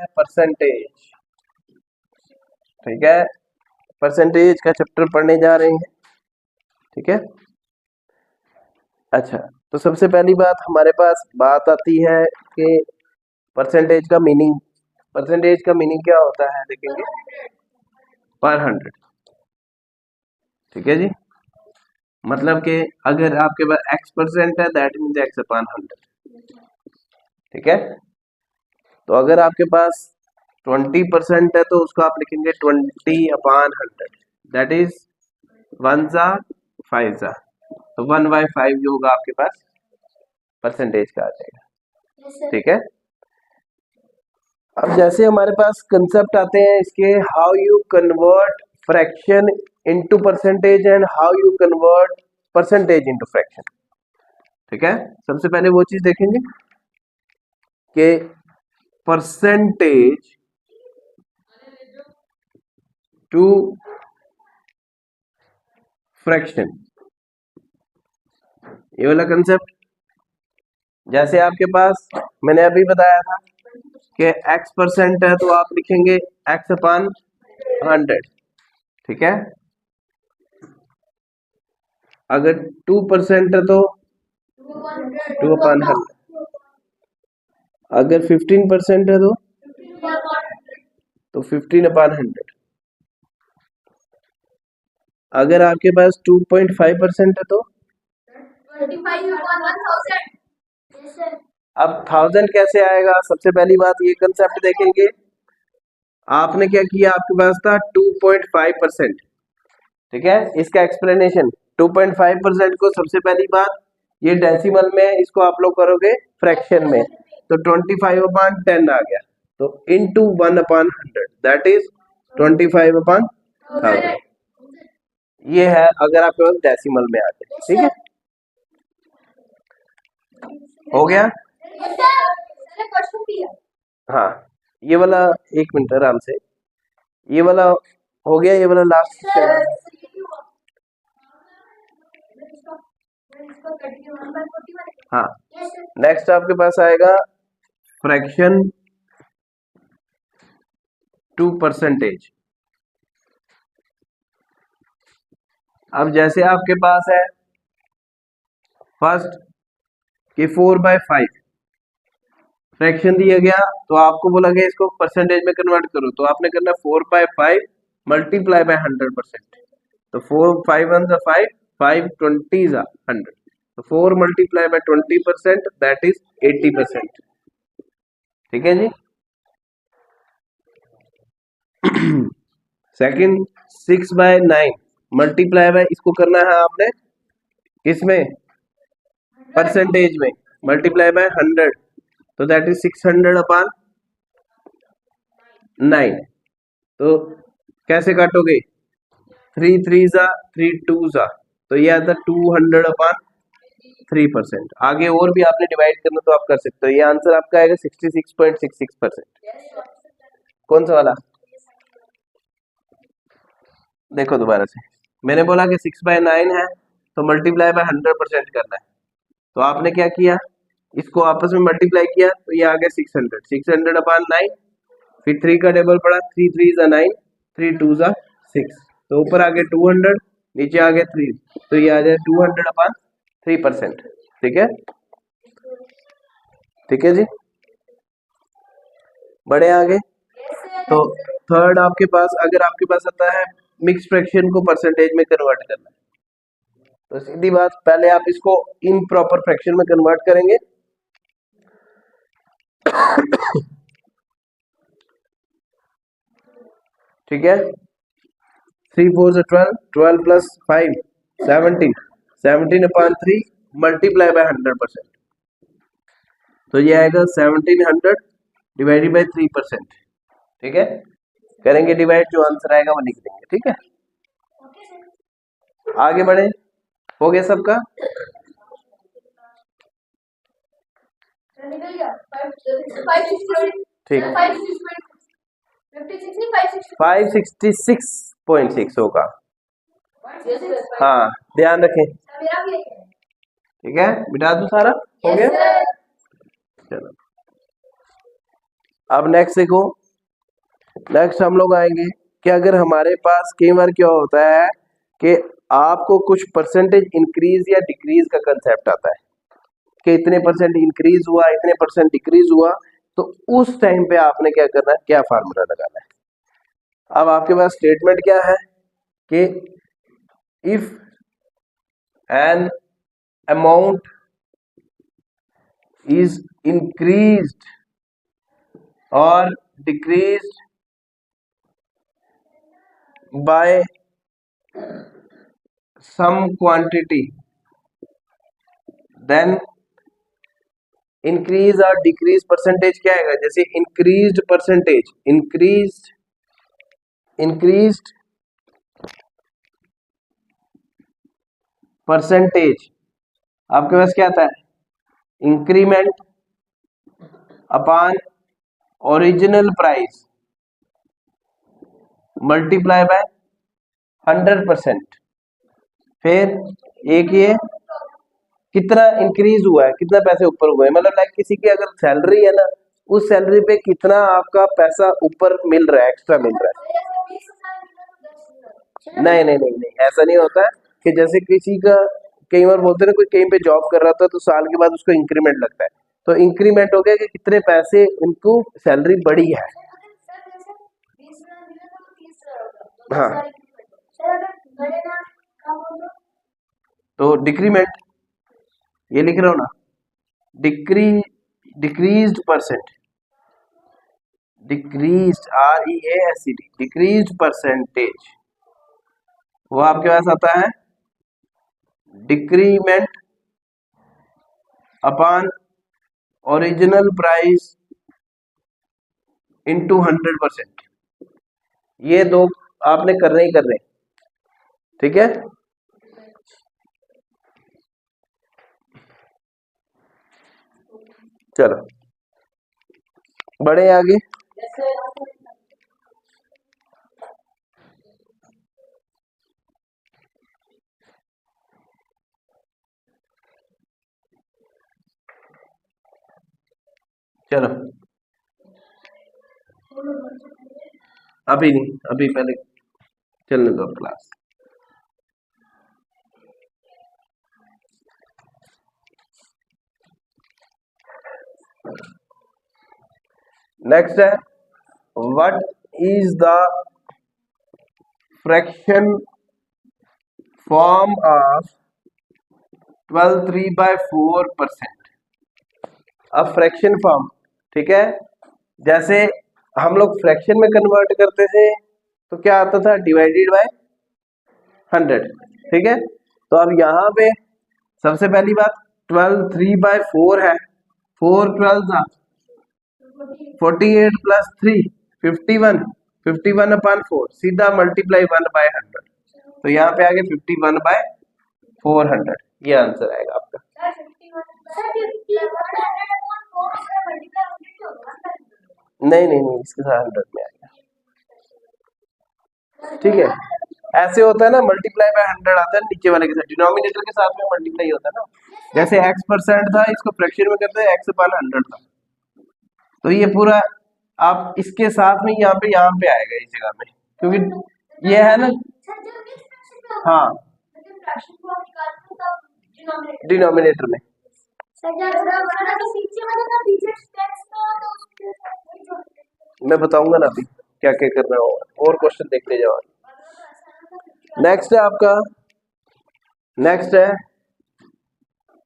है परसेंटेज। ठीक है, परसेंटेज का चैप्टर पढ़ने जा रहे हैं। ठीक है, अच्छा तो सबसे पहली बात हमारे पास बात आती है कि परसेंटेज का मीनिंग। परसेंटेज का मीनिंग क्या होता है देखेंगे, पर 100। ठीक है जी, मतलब कि अगर आपके पास x% है दैट मीन्स x/100। ठीक है, तो अगर आपके पास 20% है तो उसको आप लिखेंगे 20/100, दैट इज 1 सा 5 सा, तो 1/5 जो होगा आपके पास परसेंटेज का आ जाएगा। ठीक है, अब जैसे हमारे पास कंसेप्ट आते हैं इसके, how you convert fraction into percentage and how you convert percentage into fraction. ठीक है, सबसे पहले वो चीज देखेंगे कि परसेंटेज टू फ्रैक्शन, ये वाला कंसेप्ट। जैसे आपके पास मैंने अभी बताया था कि x% है तो आप लिखेंगे x/100। ठीक है, अगर 2% है तो 2/100, अगर 15% है तो 15/100, अगर आपके पास 2.5% है तो अब 1000 कैसे आएगा। सबसे पहली बात ये कंसेप्ट देखेंगे, आपने क्या किया, आपके पास था 2.5%। ठीक है, इसका एक्सप्लेनेशन 2.5% को सबसे पहली बात ये डेसिमल में, इसको आप लोग करोगे फ्रैक्शन में, तो 25/10 आ गया, तो इनटू 1/100 दैट इज 25/1000। ये है अगर आपके पास डेसिमल में आ जाए। ठीक है, हो गया। हाँ, ये वाला 1 मिनट आराम से, ये वाला हो गया, ये वाला लास्ट। हाँ, नेक्स्ट आपके पास आएगा फ्रैक्शन टू परसेंटेज। अब जैसे आपके पास है फर्स्ट कि 4/5 फ्रैक्शन दिया गया, तो आपको बोला गया इसको परसेंटेज में कन्वर्ट करो, तो आपने करना 4/5 मल्टीप्लाई बाय 100%। तो 4 5 1 5 5 20 100, तो 4 मल्टीप्लाई बाय 20% दैट इज 80%। ठीक है जी। सेकंड 6/9 मल्टीप्लाई बाय, इसको करना है आपने किसमें, परसेंटेज में, मल्टीप्लाई बाय 100, तो दैट इज 600/9। तो कैसे काटोगे, 3 3 3 2 तो ये आता 200/3%। आगे और भी आपने डिवाइड करना तो आप कर सकते हो। ये आंसर आपका आएगा 66.66%। कौन सा वाला, देखो दोबारा से, मैंने बोला कि 6/9 है तो मल्टीप्लाई बाय 100% करना है, तो आपने क्या किया, इसको आपस में मल्टीप्लाई किया, तो ये आ गया 600, 600/9, फिर 3 का डबल पड़ा, 3 3 9, 3 2 6, तो ऊपर आ गया 200, नीचे आ गया 3, तो ये आ जाए 200/3%। ठीक है, ठीक है जी, बड़े आगे। तो थर्ड आपके पास, अगर आपके पास आता है मिक्स फ्रैक्शन को परसेंटेज में कन्वर्ट करना, तो सीधी बात, पहले आप इसको इम्प्रॉपर फ्रैक्शन में कन्वर्ट करेंगे। ठीक है, 3 4 12, 12 प्लस 5 17, 17/3 मल्टीप्लाई बाय 100%, तो ये आएगा 1700 डिवाइडेड बाय 3%। ठीक है, करेंगे डिवाइड, जो आंसर आएगा वो लिख देंगे। ठीक है, आगे बढ़े, हो गया सबका। ठीक, 566.6 होगा। हाँ, ध्यान रखें। ठीक है, मिटा दूं सारा, हो गया। चलो, अब नेक्स्ट देखो, नेक्स्ट हम लोग आएंगे कि अगर हमारे पास कई बार क्या होता है कि आपको कुछ परसेंटेज इंक्रीज या डिक्रीज का कंसेप्ट आता है कि इतने परसेंट इंक्रीज हुआ, इतने परसेंट डिक्रीज हुआ, तो उस टाइम पे आपने क्या करना है, क्या फार्मूला लगाना है। अब आपके पास स्टेटमेंट क्या है कि if an amount is increased or decreased by some quantity, then increase or decrease percentage क्या आएगा, जैसे increased percentage, increased percentage आपके पास क्या आता है, increment upon original price multiply by 100%। फिर एक ये कितना इंक्रीज हुआ है, कितना पैसे ऊपर हुए हैं, मतलब लाइक किसी की अगर सैलरी है ना, उस सैलरी पे कितना आपका पैसा ऊपर मिल रहा है, एक्स्ट्रा मिल रहा है। नहीं नहीं नहीं नहीं, ऐसा नहीं होता है कि जैसे किसी का कई बार बोलते हैं कोई कहीं पे जॉब कर रहा था तो साल के बाद उसको इंक्रीमेंट लगता है, तो इंक्रीमेंट हो गया कि कितने पैसे उनको सैलरी बढ़ी है। हाँ, तो डिक्रीमेंट ये लिख रहा हूं ना, decreased percent, decreased REASED, decreased percentage, वो आपके पास आता है decrement upon original price into 100%। ये दो आपने करने ही करने, ठीक है। चलो बढ़े आगे। चलो अभी नहीं, अभी पहले चलने दो क्लास। नेक्स्ट है what is the fraction form of 12/3/4%। अब फ्रैक्शन फॉर्म, ठीक है, जैसे हम लोग फ्रैक्शन में कन्वर्ट करते थे तो क्या आता था, डिवाइडेड बाय 100, ठीक है। तो अब यहाँ पे सबसे पहली बात 12/3/4 है, 4 12 48 प्लस 3 51, 51/4 सीधा मल्टीप्लाई 1/100, तो यहाँ पे आ गया 51/400, ये आंसर आएगा आपका। नहीं नहीं नहीं, इसके साथ 100 में आएगा, ठीक है। ऐसे होता है ना, मल्टीप्लाई बाय 100 आता है नीचे वाले के साथ, डिनोमिनेटर के साथ में मल्टीप्लाई होता है ना, जैसे x% था, इसको फ्रैक्शन में करते हैं x/100 था, तो ये पूरा आप इसके साथ में यहाँ पे आएगा इस जगह में, क्योंकि ये है ना, हाँ डिनोमिनेटर में। मैं बताऊंगा ना अभी क्या क्या करना होगा, और क्वेश्चन देखते जाओ। नेक्स्ट है आपका, नेक्स्ट है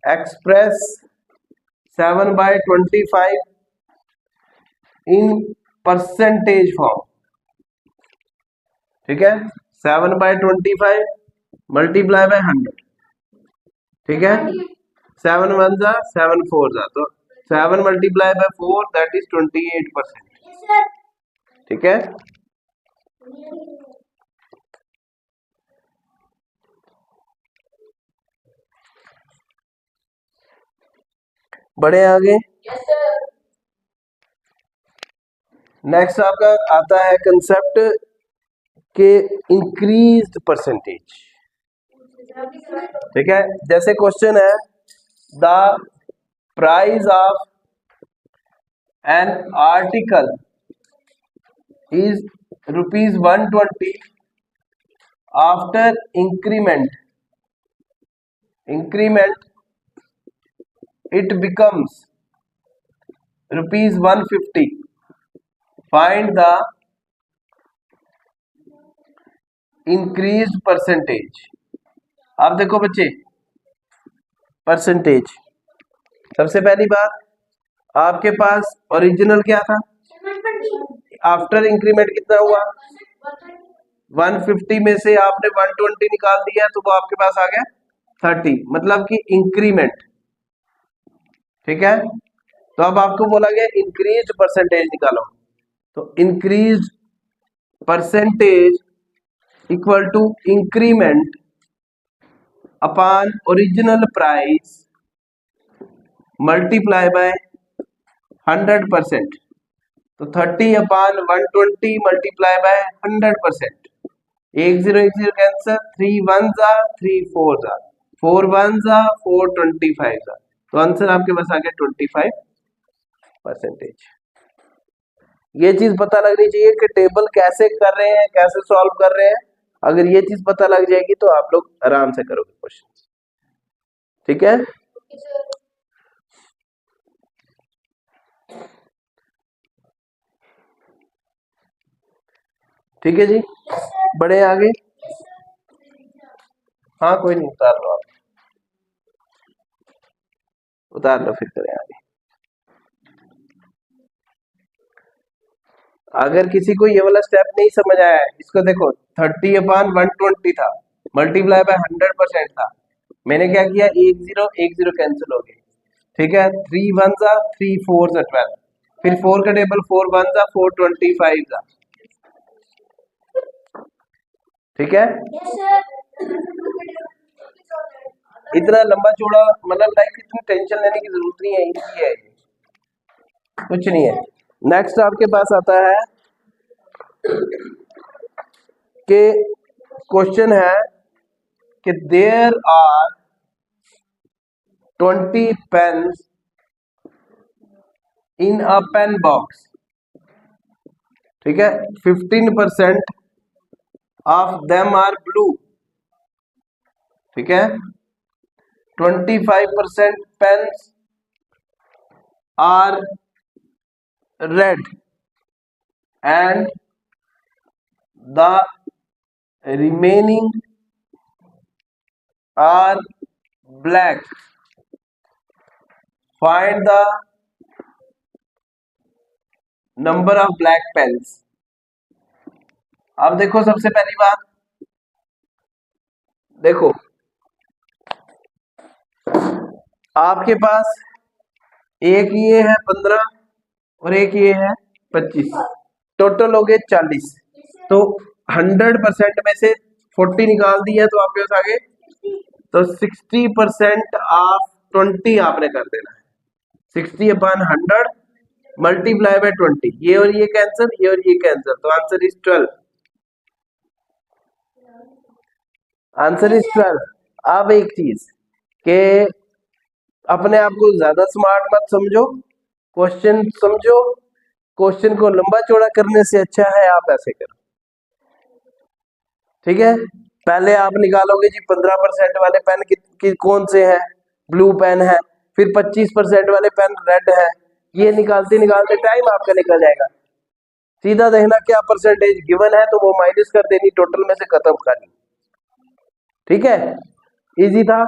एक्सप्रेस 7/25 इन परसेंटेज फॉर्म, ठीक है। 7/25 मल्टीप्लाई बाय 100, ठीक है। 7 1 जा 7 4 जा, तो 7 मल्टीप्लाई बाय 4 दैट इज 28%, ठीक है। बढ़े आगे। नेक्स्ट आपका आता है कंसेप्ट के इंक्रीज्ड परसेंटेज, ठीक है। जैसे क्वेश्चन है the price of an article is rupees 120 after increment it becomes rupees 150. Find the increased percentage. अब देखो बच्चे, परसेंटेज, सबसे पहली बात आपके पास ओरिजिनल क्या था, आफ्टर इंक्रीमेंट कितना हुआ, 150 में से आपने 120 निकाल दिया तो वो आपके पास आ गया 30, मतलब कि इंक्रीमेंट। ठीक है, तो अब आपको बोला गया इंक्रीज परसेंटेज निकालो, तो increase percentage equal to increment upon original price multiply by 100%, तो 30 अपॉन 120 मल्टीप्लाई बाय 100%, 10 कैंसर, 3 1 जा 3 4 जा 4 1 जा 4 25 जा, तो आंसर आपके पास आ गया 25%। ये चीज पता लगनी चाहिए कि टेबल कैसे कर रहे हैं, कैसे सॉल्व कर रहे हैं। अगर ये चीज पता लग जाएगी तो आप लोग आराम से करोगे क्वेश्चन। ठीक है, ठीक है जी, बड़े आगे। हाँ कोई नहीं, उतार लो, आप उतार लो फिर करें आगे। अगर किसी को ये वाला स्टेप नहीं समझ आया है, इसको देखो, 30 अपॉन 120 था, मल्टीप्लाई बाय 100% था, मैंने क्या किया, 10 कैंसिल हो गए। ठीक है, 3 1 जा 3 4 जा 12, फिर 4 का टेबल 4 1 जा 4 25 जा। ठीक है, इतना लंबा चौड़ा मतलब लाइक इतनी टेंशन लेने की जरूरत नहीं है, इजी है, कुछ नहीं है। नेक्स्ट आपके पास आता है कि क्वेश्चन है कि there are 20 pens in a pen box. ठीक है, 15% ऑफ देम आर ब्लू। ठीक है, 25% pens are red and the remaining are black. Find the number of black pens. अब देखो, सबसे पहली बात देखो, आपके पास एक ये है 15 और एक ये है 25, टोटल हो गए 40, तो 100% में से 40 निकाल दिया तो आपके पास आगे, तो 60% ऑफ 20 आपने कर देना है, 60 अपॉन 100 मल्टीप्लाई बाय 20, ये और ये कैंसर, ये और ये कैंसर, तो आंसर इज 12। Answer is 12। अब एक चीज के अपने आप को ज्यादा स्मार्ट मत समझो, क्वेश्चन समझो, क्वेश्चन को लंबा चौड़ा करने से अच्छा है आप ऐसे करो। ठीक है, पहले आप निकालोगे जी 15% वाले पेन की कौन से हैं, ब्लू पेन है, फिर 25% वाले पेन रेड है, ये निकालते निकालते टाइम आपका निकल जाएगा। सीधा देखना क्या परसेंटेज गिवन है तो वो माइनस कर देनी, टोटल में से खत्म करनी। ठीक है, इजी था।